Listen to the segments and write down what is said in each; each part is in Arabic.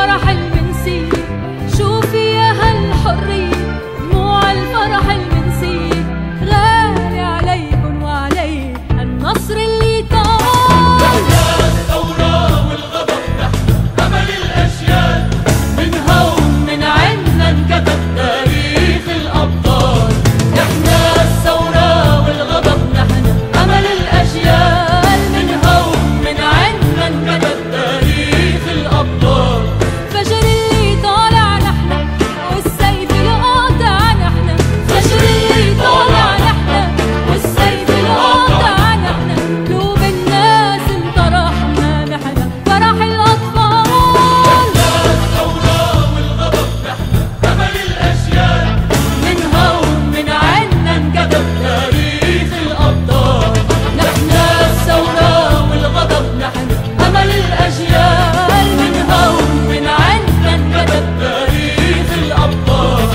الفرح المنسي. شوفي يا هالحرية دموع الفرح المنسي، غالي عليكن وعلي النصر اللي طال. نحن الثورة والغضب، نحن أمل الأجيال، من هون من عنا انكتب تاريخ الأبطال. نحن الثورة والغضب، نحن أمل الأجيال، من هون من عنا انكتب تاريخ الأبطال. فجر اللي طالع نحن والسيف القاطع، نحن فجر اللي طالع نحن والسيف القاطع، نحن قلوب الناس انطرحنا، نحن فرح الأطفال. نحن الثورة والغضب، نحن أمل الأجيال، من هون من عنا انكتب تاريخ الأبطال. نحن الثورة والغضب، نحن أمل الأجيال، من هون من عنا انكتب تاريخ الأبطال.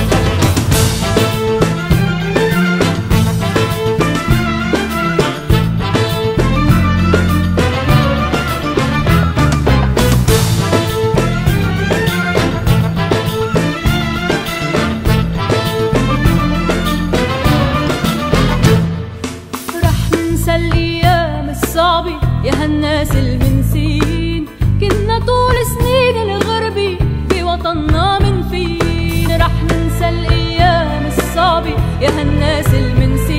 رح ننسى الأيام الصعبة يا هالناس المنسين، كنا طول سنين الغربة بوطننا منفين. رح ننسى الأيام الصعبة يا هالناس المنسين.